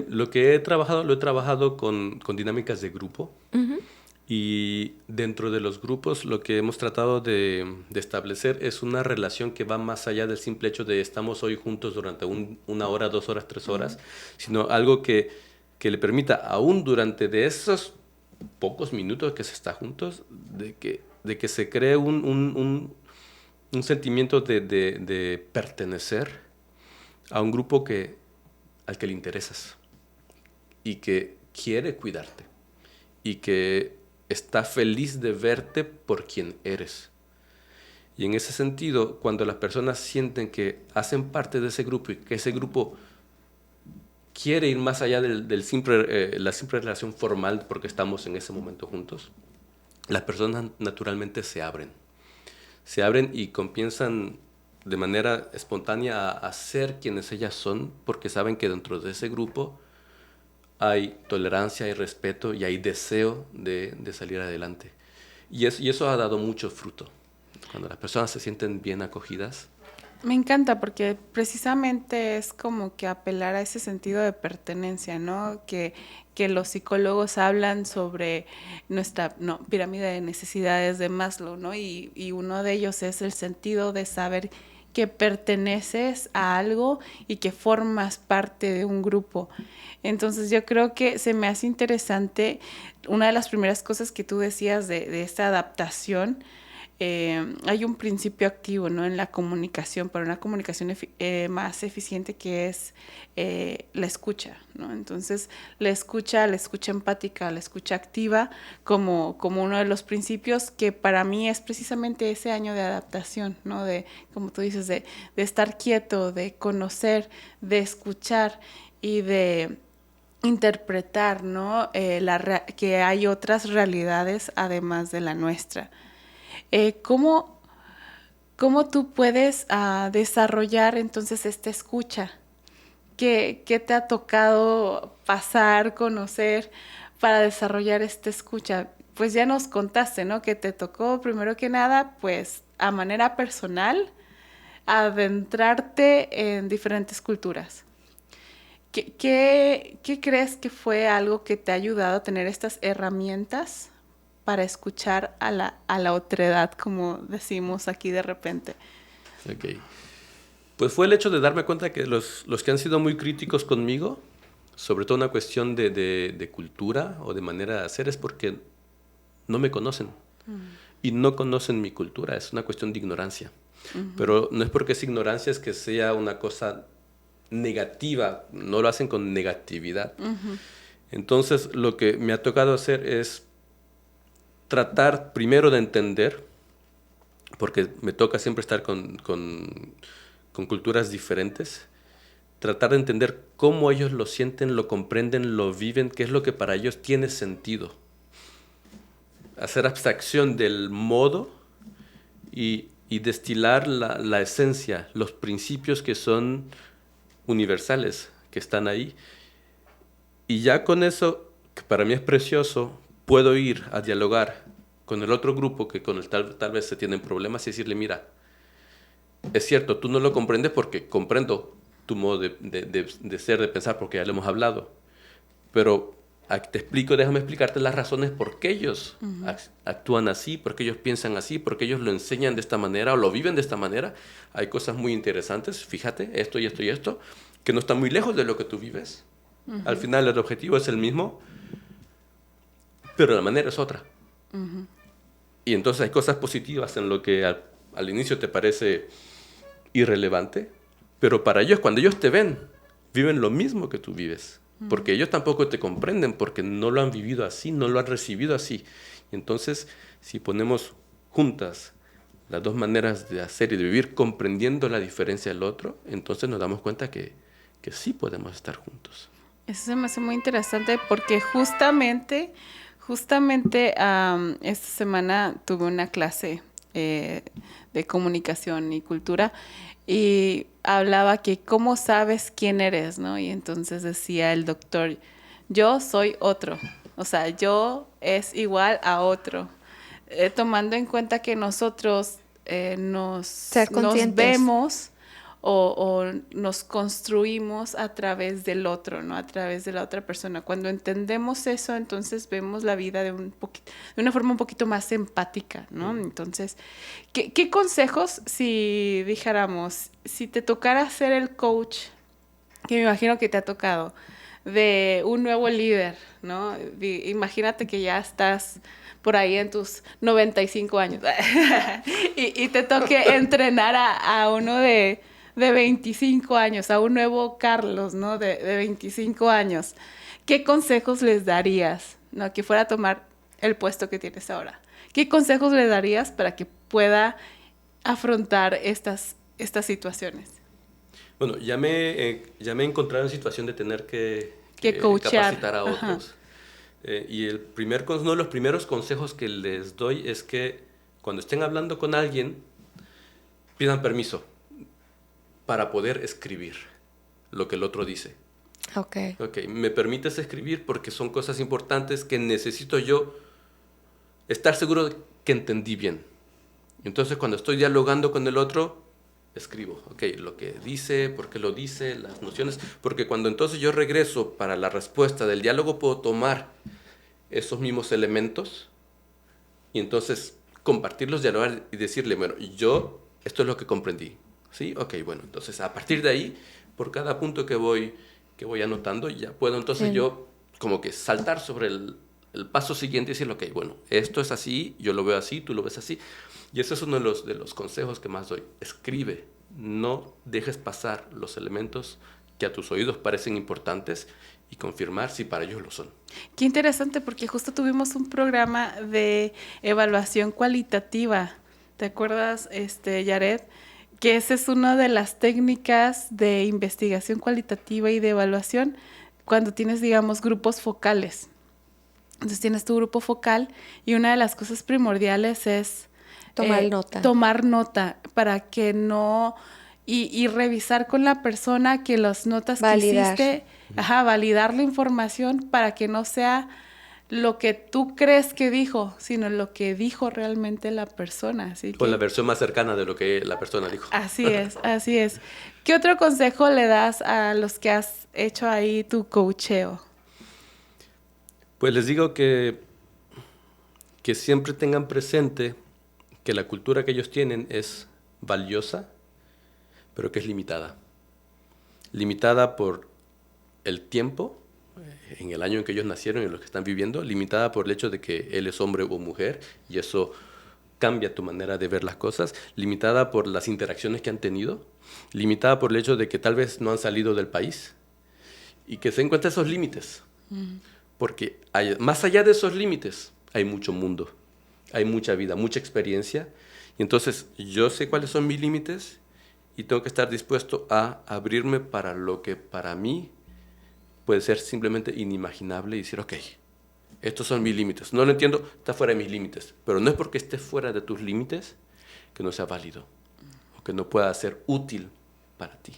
Lo que he trabajado, lo he trabajado con dinámicas de grupo. Uh-huh. Y dentro de los grupos lo que hemos tratado de establecer es una relación que va más allá del simple hecho de estamos hoy juntos durante una hora, 2 horas, 3 horas, sino algo que le permita, aún durante de esos pocos minutos que se está juntos, de que se cree un sentimiento de pertenecer a un grupo al que le interesas y que quiere cuidarte y que está feliz de verte por quien eres. Y en ese sentido, cuando las personas sienten que hacen parte de ese grupo y que ese grupo quiere ir más allá la simple relación formal porque estamos en ese momento juntos, las personas naturalmente se abren y comienzan de manera espontánea a ser quienes ellas son, porque saben que dentro de ese grupo hay tolerancia, hay respeto y hay deseo de salir adelante. Y eso ha dado mucho fruto. Cuando las personas se sienten bien acogidas. Me encanta porque precisamente es como que apelar a ese sentido de pertenencia, ¿no? Que los psicólogos hablan sobre nuestra pirámide de necesidades de Maslow, ¿no? Y uno de ellos es el sentido de saber que perteneces a algo y que formas parte de un grupo. Entonces yo creo que se me hace interesante una de las primeras cosas que tú decías de esta adaptación. Hay un principio activo, ¿no? En la comunicación, pero una comunicación más eficiente, que es la escucha, ¿no? Entonces la escucha empática, la escucha activa como uno de los principios que para mí es precisamente ese año de adaptación, ¿no? De, como tú dices, de estar quieto, de conocer, de escuchar y de interpretar, ¿no? Que hay otras realidades además de la nuestra. ¿Cómo tú puedes desarrollar entonces esta escucha? ¿Qué te ha tocado pasar, conocer para desarrollar esta escucha? Pues ya nos contaste, ¿no? Que te tocó, primero que nada, pues a manera personal, adentrarte en diferentes culturas. ¿Qué crees que fue algo que te ha ayudado a tener estas herramientas para escuchar a la otredad, como decimos aquí de repente? Ok. Pues fue el hecho de darme cuenta que los que han sido muy críticos conmigo, sobre todo una cuestión de cultura o de manera de hacer, es porque no me conocen. Y no conocen mi cultura, es una cuestión de ignorancia. Pero no es porque es ignorancia, es que sea una cosa negativa, no lo hacen con negatividad. Entonces, lo que me ha tocado hacer es tratar primero de entender, porque me toca siempre estar con culturas diferentes, tratar de entender cómo ellos lo sienten, lo comprenden, lo viven, qué es lo que para ellos tiene sentido. Hacer abstracción del modo y destilar la esencia, los principios que son universales, que están ahí. Y ya con eso, que para mí es precioso, puedo ir a dialogar con el otro grupo que con el tal vez se tienen problemas y decirle, mira, es cierto, tú no lo comprendes porque comprendo tu modo de ser, de pensar, porque ya lo hemos hablado. Pero déjame explicarte las razones por qué ellos actúan así, por qué ellos piensan así, por qué ellos lo enseñan de esta manera o lo viven de esta manera. Hay cosas muy interesantes, fíjate, esto y esto y esto, que no están muy lejos de lo que tú vives. Al final el objetivo es el mismo, pero la manera es otra. Y entonces hay cosas positivas en lo que al inicio te parece irrelevante, pero para ellos, cuando ellos te ven, viven lo mismo que tú vives. porque ellos tampoco te comprenden, porque no lo han vivido así, no lo han recibido así. Entonces, si ponemos juntas las dos maneras de hacer y de vivir, comprendiendo la diferencia del otro, entonces nos damos cuenta que sí podemos estar juntos. Eso se me hace muy interesante porque justamente esta semana tuve una clase de comunicación y cultura y hablaba que cómo sabes quién eres, ¿no? Y entonces decía el doctor, yo soy otro, o sea, yo es igual a otro, tomando en cuenta que nosotros nos vemos o nos construimos a través del otro, ¿no? A través de la otra persona. Cuando entendemos eso, entonces vemos la vida de una forma un poquito más empática, ¿no? Entonces, ¿qué consejos si dijéramos, si te tocara ser el coach, que me imagino que te ha tocado, de un nuevo líder, ¿no? Imagínate que ya estás por ahí en tus 95 años y te toque entrenar a uno de 25 años, a un nuevo Carlos, ¿no? De 25 años. ¿Qué consejos les darías, ¿no? Que fuera a tomar el puesto que tienes ahora? ¿Qué consejos le darías para que pueda afrontar estas situaciones? Bueno, ya me he encontrado en situación de tener que capacitar a otros. Y uno de los primeros consejos que les doy es que cuando estén hablando con alguien, pidan permiso para poder escribir lo que el otro dice. Ok, ¿Me permites escribir? Porque son cosas importantes que necesito yo estar seguro de que entendí bien. Entonces, cuando estoy dialogando con el otro, escribo, lo que dice, por qué lo dice, las nociones, porque cuando entonces yo regreso para la respuesta del diálogo, puedo tomar esos mismos elementos y entonces compartirlos, dialogar y decirle, bueno, esto es lo que comprendí. ¿Sí? Bueno, entonces a partir de ahí, por cada punto que voy anotando, ya puedo entonces yo como que saltar sobre el paso siguiente y decir, bueno, esto es así, yo lo veo así, tú lo ves así. Y ese es uno de los consejos que más doy. Escribe, no dejes pasar los elementos que a tus oídos parecen importantes y confirmar si para ellos lo son. Qué interesante, porque justo tuvimos un programa de evaluación cualitativa. ¿Te acuerdas, Yared? Que esa es una de las técnicas de investigación cualitativa y de evaluación cuando tienes, digamos, grupos focales. Entonces tienes tu grupo focal y una de las cosas primordiales es tomar nota para que no... Y revisar con la persona que las notas que hiciste, validar la información para que no sea lo que tú crees que dijo, sino lo que dijo realmente la persona. Así con la versión más cercana de lo que la persona dijo. Así es, así es. ¿Qué otro consejo le das a los que has hecho ahí tu coacheo? Pues les digo que siempre tengan presente que la cultura que ellos tienen es valiosa, pero que es limitada. Limitada por el tiempo, en el año en que ellos nacieron y en los que están viviendo, limitada por el hecho de que él es hombre o mujer, y eso cambia tu manera de ver las cosas, limitada por las interacciones que han tenido, limitada por el hecho de que tal vez no han salido del país, y que se encuentran esos límites. Porque más allá de esos límites hay mucho mundo, hay mucha vida, mucha experiencia, y entonces yo sé cuáles son mis límites, y tengo que estar dispuesto a abrirme para lo que para mí puede ser simplemente inimaginable y decir, estos son mis límites. No lo entiendo, está fuera de mis límites. Pero no es porque esté fuera de tus límites que no sea válido o que no pueda ser útil para ti.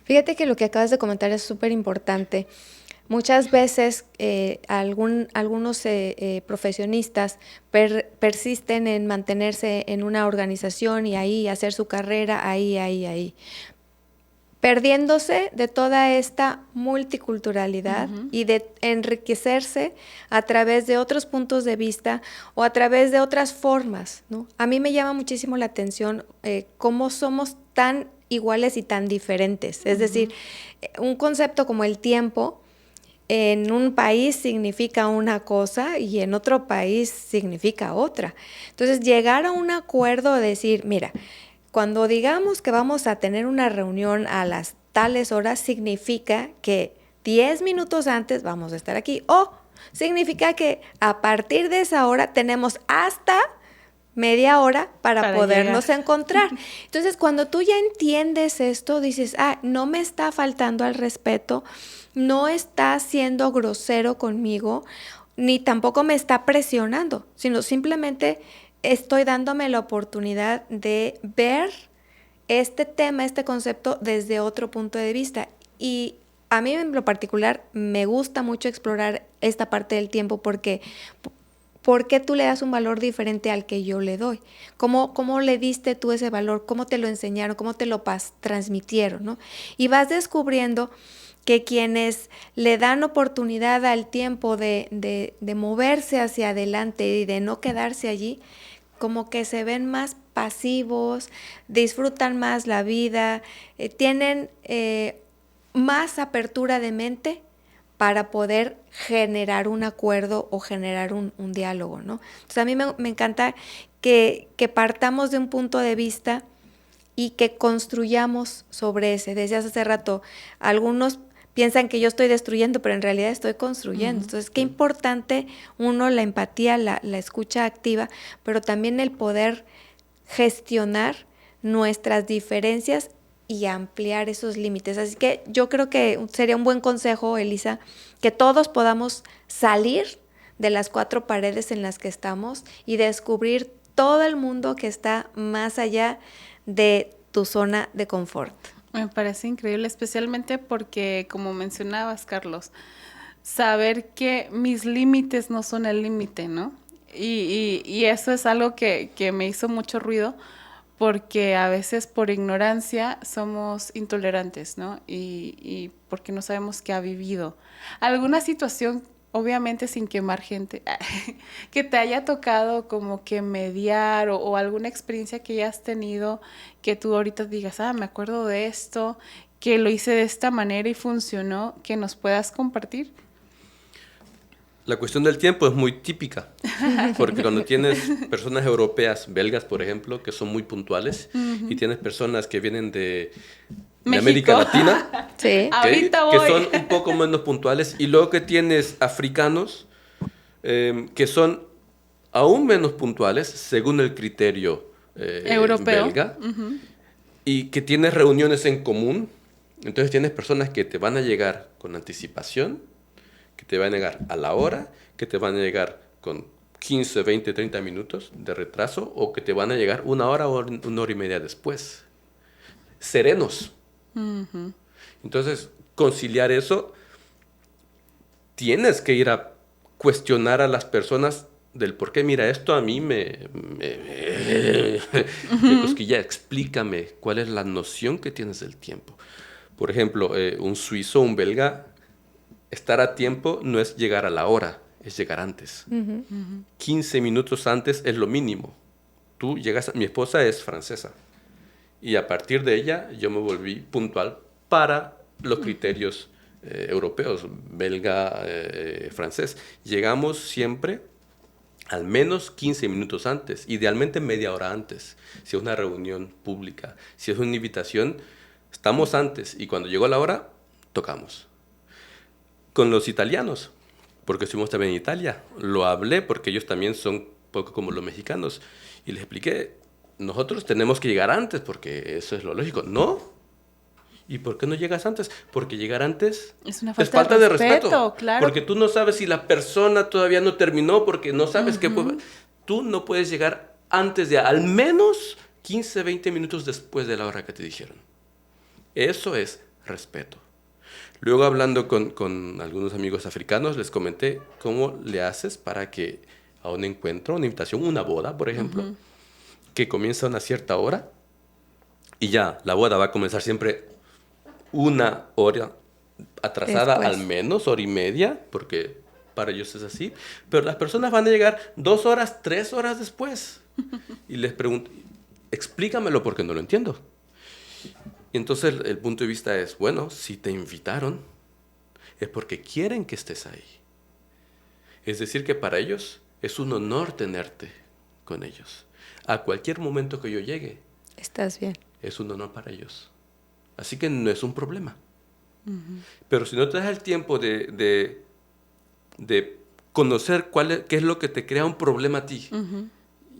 Fíjate que lo que acabas de comentar es súper importante. Muchas veces algunos profesionistas persisten en mantenerse en una organización y ahí hacer su carrera ahí, perdiéndose de toda esta multiculturalidad y de enriquecerse a través de otros puntos de vista o a través de otras formas, ¿no? A mí me llama muchísimo la atención cómo somos tan iguales y tan diferentes. Es decir, un concepto como el tiempo en un país significa una cosa y en otro país significa otra. Entonces, llegar a un acuerdo de decir, mira, cuando digamos que vamos a tener una reunión a las tales horas, significa que 10 minutos antes vamos a estar aquí. O significa que a partir de esa hora tenemos hasta media hora para podernos encontrar. Entonces, cuando tú ya entiendes esto, dices, no me está faltando al respeto, no está siendo grosero conmigo, ni tampoco me está presionando, sino simplemente estoy dándome la oportunidad de ver este tema, este concepto desde otro punto de vista. Y a mí en lo particular me gusta mucho explorar esta parte del tiempo porque ¿por qué tú le das un valor diferente al que yo le doy? ¿Cómo le diste tú ese valor? ¿Cómo te lo enseñaron? ¿Cómo te lo transmitieron? ¿No? Y vas descubriendo que quienes le dan oportunidad al tiempo de moverse hacia adelante y de no quedarse allí, como que se ven más pasivos, disfrutan más la vida, tienen más apertura de mente para poder generar un acuerdo o generar un diálogo, ¿no? Entonces a mí me encanta que partamos de un punto de vista y que construyamos sobre ese. Desde hace rato, algunos piensan que yo estoy destruyendo, pero en realidad estoy construyendo. Entonces, qué importante uno, la empatía, la escucha activa, pero también el poder gestionar nuestras diferencias y ampliar esos límites. Así que yo creo que sería un buen consejo, Elisa, que todos podamos salir de las 4 paredes en las que estamos y descubrir todo el mundo que está más allá de tu zona de confort. Me parece increíble, especialmente porque, como mencionabas, Carlos, saber que mis límites no son el límite, ¿no? Y eso es algo que me hizo mucho ruido, porque a veces por ignorancia somos intolerantes, ¿no? Y porque no sabemos qué ha vivido. Alguna situación, obviamente sin quemar gente, que te haya tocado como que mediar o alguna experiencia que hayas tenido que tú ahorita digas, me acuerdo de esto, que lo hice de esta manera y funcionó, que nos puedas compartir. La cuestión del tiempo es muy típica, porque cuando tienes personas europeas, belgas, por ejemplo, que son muy puntuales, y tienes personas que vienen de América Latina, sí. que son un poco menos puntuales, y luego que tienes africanos que son aún menos puntuales, según el criterio europeo, belga, y que tienes reuniones en común, entonces tienes personas que te van a llegar con anticipación, que te van a llegar a la hora, que te van a llegar con 15, 20, 30 minutos de retraso, o que te van a llegar 1 hora o 1 hora y media después. Serenos. Entonces, conciliar eso, tienes que ir a cuestionar a las personas del por qué. Mira, esto a mí me cosquilla. Explícame cuál es la noción que tienes del tiempo. Por ejemplo, un suizo, un belga, estar a tiempo no es llegar a la hora, es llegar antes. 15 minutos antes es lo mínimo. Tú llegas, mi esposa es francesa, y a partir de ella yo me volví puntual para los criterios europeos, belga, francés. Llegamos siempre al menos 15 minutos antes, idealmente media hora antes, si es una reunión pública. Si es una invitación, estamos antes, y cuando llegó la hora, tocamos. Con los italianos, porque estuvimos también en Italia, lo hablé porque ellos también son un poco como los mexicanos, y les expliqué, nosotros tenemos que llegar antes porque eso es lo lógico. ¿No? ¿Y por qué no llegas antes? Porque llegar antes es una falta de respeto, claro. Porque tú no sabes si la persona todavía no terminó, porque no sabes qué puede. Tú no puedes llegar antes de al menos 15, 20 minutos después de la hora que te dijeron. Eso es respeto. Luego, hablando con algunos amigos africanos, les comenté cómo le haces para que a un encuentro, una invitación, una boda, por ejemplo, que comienza a una cierta hora, y ya la boda va a comenzar siempre 1 hora atrasada, después. Al menos 1 hora y media, porque para ellos es así, pero las personas van a llegar 2 horas, 3 horas después. Y les pregunto, explícamelo porque no lo entiendo. Y entonces el punto de vista es, bueno, si te invitaron, es porque quieren que estés ahí. Es decir, que para ellos es un honor tenerte con ellos. A cualquier momento que yo llegue, estás bien. Es un honor para ellos. Así que no es un problema. Pero si no te das el tiempo de conocer qué es lo que te crea un problema a ti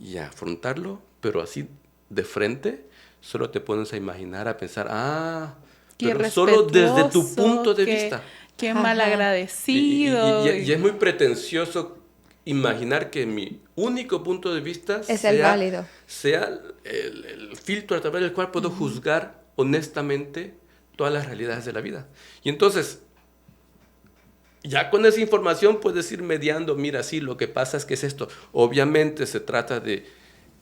y afrontarlo, pero así de frente, solo te pones a imaginar, a pensar, pero solo desde tu punto de vista. Qué malagradecido. Y es muy pretencioso imaginar que mi único punto de vista es el válido. Sea el filtro a través del cual puedo juzgar honestamente todas las realidades de la vida. Y entonces, ya con esa información puedes ir mediando, mira, sí, lo que pasa es que es esto. Obviamente se trata de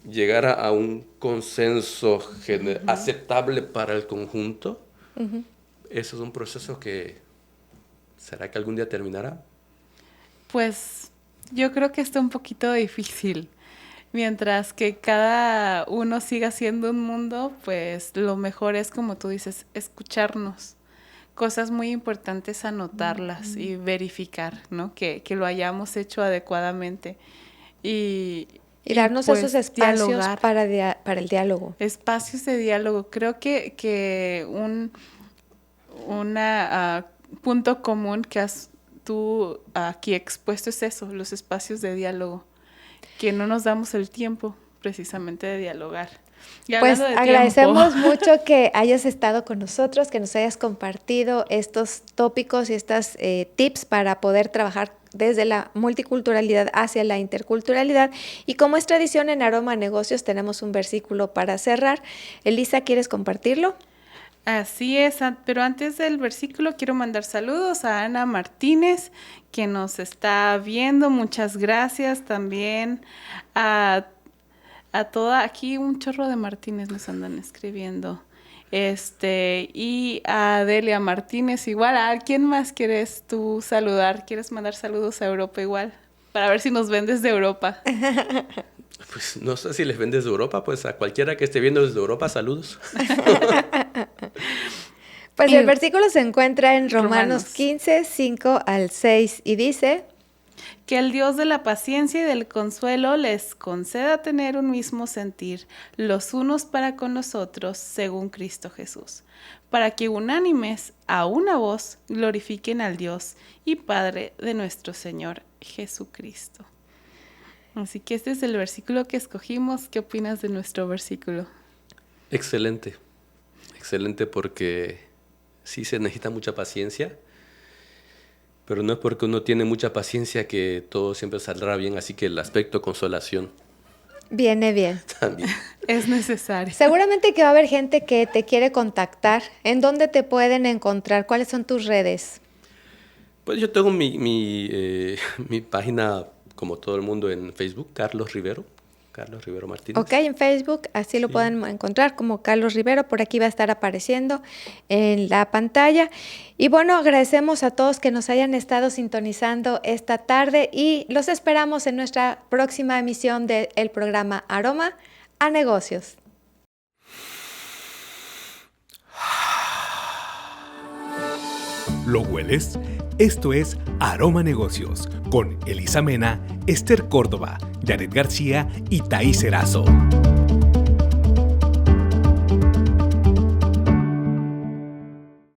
llegar a un consenso aceptable para el conjunto. Eso es un proceso que, ¿será que algún día terminará? Pues yo creo que está un poquito difícil. Mientras que cada uno siga siendo un mundo, pues lo mejor es, como tú dices, escucharnos. Cosas muy importantes, anotarlas y verificar, ¿no? Que lo hayamos hecho adecuadamente. Y darnos pues, esos espacios dialogar. para el diálogo. Espacios de diálogo. Creo que un punto común que has tú aquí expuesto es eso, los espacios de diálogo, que no nos damos el tiempo precisamente de dialogar. Pues agradecemos mucho que hayas estado con nosotros, que nos hayas compartido estos tópicos y estos tips para poder trabajar desde la multiculturalidad hacia la interculturalidad. Y como es tradición en Aroma Negocios, tenemos un versículo para cerrar. Elisa, ¿quieres compartirlo? Así es, pero antes del versículo quiero mandar saludos a Ana Martínez, que nos está viendo. Muchas gracias también a toda, aquí un chorro de Martínez nos andan escribiendo. Y a Delia Martínez igual. ¿A quién más quieres tú saludar? ¿Quieres mandar saludos a Europa igual? Para ver si nos ven desde Europa. Pues no sé si les ven desde Europa, pues a cualquiera que esté viendo desde Europa, saludos. Pues el versículo se encuentra en Romanos 15, 5 al 6 y dice: que el Dios de la paciencia y del consuelo les conceda tener un mismo sentir, los unos para con los otros, según Cristo Jesús, para que unánimes a una voz glorifiquen al Dios y Padre de nuestro Señor Jesucristo. Así que este es el versículo que escogimos. ¿Qué opinas de nuestro versículo? Excelente, excelente, porque sí se necesita mucha paciencia, pero no es porque uno tiene mucha paciencia que todo siempre saldrá bien, así que el aspecto consolación viene bien. También. Es necesario. Seguramente que va a haber gente que te quiere contactar. ¿En dónde te pueden encontrar? ¿Cuáles son tus redes? Pues yo tengo mi página, como todo el mundo, en Facebook, Carlos Rivero Martínez. Ok, en Facebook, así lo pueden encontrar como Carlos Rivero, por aquí va a estar apareciendo en la pantalla. Y bueno, agradecemos a todos que nos hayan estado sintonizando esta tarde y los esperamos en nuestra próxima emisión del programa Aroma a Negocios. ¿Lo hueles? Esto es Aroma Negocios con Elisa Mena, Esther Córdoba, Jared García y Thaís Erazo.